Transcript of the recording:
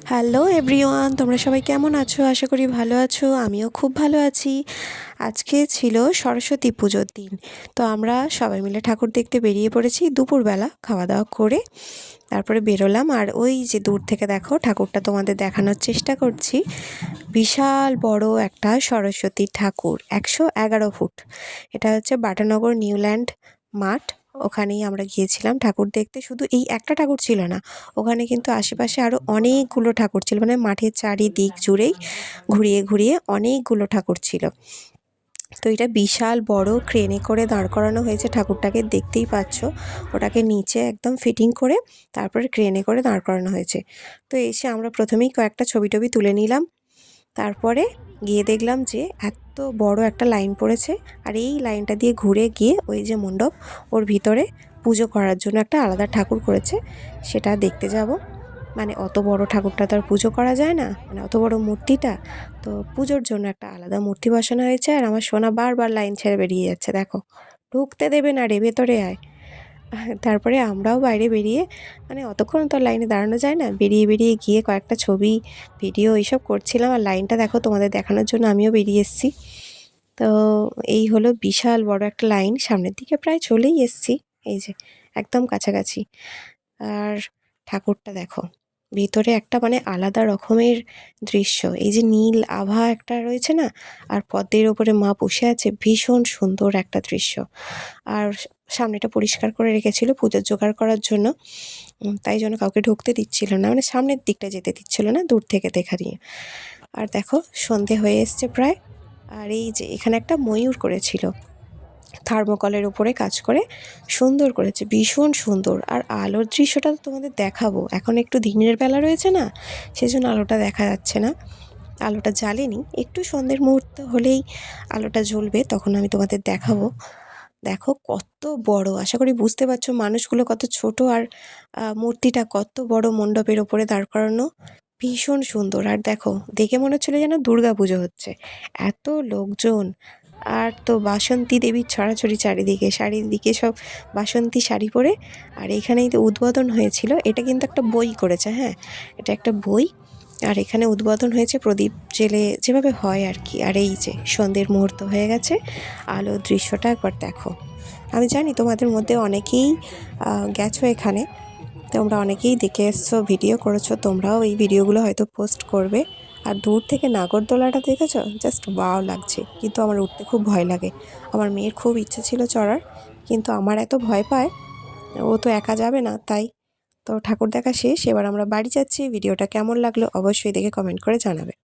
Hello everyone, তোমরা সবাই কেমন আছো? আশা করি ভালো আছো। আমিও খুব ভালো আছি। আজকে ছিল সরস্বতী পুজোর দিন। তো আমরা সবাই মিলে ঠাকুর দেখতে বেরিয়ে পড়েছি দুপুরবেলা খাওয়া দাওয়া করে। তারপরে বেরোলাম, আর ওই যে দূর থেকে দেখো ঠাকুরটা তোমাদের দেখানোর চেষ্টা করছি। বিশাল বড় একটা সরস্বতী ঠাকুর, 111 ফুট। এটা হচ্ছে বাটানগর নিউল্যান্ড মাঠ। ওখানেই আমরা গিয়েছিলাম ঠাকুর দেখতে। শুধু এই একটা ঠাকুর ছিল না, ওখানে কিন্তু আশেপাশে আরও অনেকগুলো ঠাকুর ছিল, মানে মাঠের চারিদিক জুড়েই ঘুরিয়ে ঘুরিয়ে অনেকগুলো ঠাকুর ছিল। তো এটা বিশাল বড় ক্রেনে করে দাঁড় করানো হয়েছে ঠাকুরটাকে, দেখতেই পাচ্ছ। ওটাকে নিচে একদম ফিটিং করে তারপরে ক্রেনে করে দাঁড় করানো হয়েছে। তো এসে আমরা প্রথমেই কয়েকটা ছবি টবি তুলে নিলাম। তারপরে গিয়ে দেখলাম যে এত বড় একটা লাইন পড়েছে, আর এই লাইনটা দিয়ে ঘুরে গিয়ে ওই যে মণ্ডপ, ওর ভিতরে পুজো করার জন্য একটা আলাদা ঠাকুর করেছে, সেটা দেখতে যাব। মানে অত বড় ঠাকুরটা তো আর পুজো করা যায় না, মানে অত বড় মূর্তিটা, তো পুজোর জন্য একটা আলাদা মূর্তি বসানো হয়েছে। আর আমার সোনা বারবার লাইন ছেড়ে বেরিয়ে যাচ্ছে, দেখো ঢুকতে দেবে না রে, ভেতরে আয়। তারপরে আমরাও বাইরে বেরিয়ে, মানে অতক্ষণ তো লাইনে দাঁড়ানো যায় না, বেরিয়ে বেরিয়ে গিয়ে কয়েকটা ছবি ভিডিও এইসব করছিলাম। আর লাইনটা দেখো তোমাদের দেখানোর জন্য আমিও বেরিয়ে এসেছি। তো এই হলো বিশাল বড় একটা লাইন, সামনের দিকে প্রায় চলেই এসেছি, এই যে একদম কাছাকাছি। আর ঠাকুরটা দেখো ভিতরে একটা মানে আলাদা রকমের দৃশ্য, এই যে নীল আভা একটা রয়েছে না, আর পদ্মের ওপরে মা বসে আছে, ভীষণ সুন্দর একটা দৃশ্য। আর সামনেটা পরিষ্কার করে রেখেছিল পুজোর জোগাড় করার জন্য, তাই জন্য কাউকে ঢুকতে দিচ্ছিল না, মানে সামনের দিকটা যেতে দিচ্ছিল না, দূর থেকে দেখা নিয়ে। আর দেখো সন্ধে হয়ে এসছে প্রায়। আর এই যে এখানে একটা ময়ূর করেছিল থার্মোকলের উপরে কাজ করে, সুন্দর করেছে, ভীষণ সুন্দর। আর আলোর দৃশ্যটা তো তোমাদের দেখাবো, এখন একটু দিনের বেলা রয়েছে না, সেজন্য আলোটা দেখা যাচ্ছে না, আলোটা জ্বালেনি, একটু সন্ধ্যের মুহূর্ত হলেই আলোটা জ্বলবে, তখন আমি তোমাদের দেখাবো। দেখো কত বড়, আশা করি বুঝতে পারছো মানুষগুলো কত ছোট, আর মূর্তিটা কত বড় মণ্ডপের ওপরে দাঁড় করানো, ভীষণ সুন্দর। আর দেখো দেখে মনে হচ্ছিল যেন দুর্গা পুজো হচ্ছে, এত লোকজন। আর তো বাসন্তী দেবীর ছড়াছড়ি চারিদিকে সব বাসন্তী শাড়ি পরে। আর এখানেই তো উদ্বোধন হয়েছিল, এটা কিন্তু একটা বই করেছে, হ্যাঁ এটা একটা বই। আর এখানে উদ্বোধন হয়েছে প্রদীপ জেলে যেভাবে হয় আর কি। আর এই যে সন্ধ্যের মুহূর্ত হয়ে গেছে, আলোর দৃশ্যটা একবার দেখো। আমি জানি তোমাদের মধ্যে অনেকেই গেছো এখানে, তোমরা অনেকেই দেখে এসছো, ভিডিও করেছো, তোমরাও এই ভিডিওগুলো হয়তো পোস্ট করবে। আর দূর থেকে নাগরদোলাটা দেখেছো, জাস্ট ওয়াও লাগছে, কিন্তু আমার উঠতে খুব ভয় লাগে। আমার মেয়ের খুব ইচ্ছে ছিল চড়ার, কিন্তু আমার এত ভয় পায়, ও তো একা যাবে না, তাই। তো ঠাকুর দেখা শেষ, এবার আমরা বাড়ি যাচ্ছি। ভিডিওটা কেমন লাগলো অবশ্যই দেখে কমেন্ট করে জানাবে।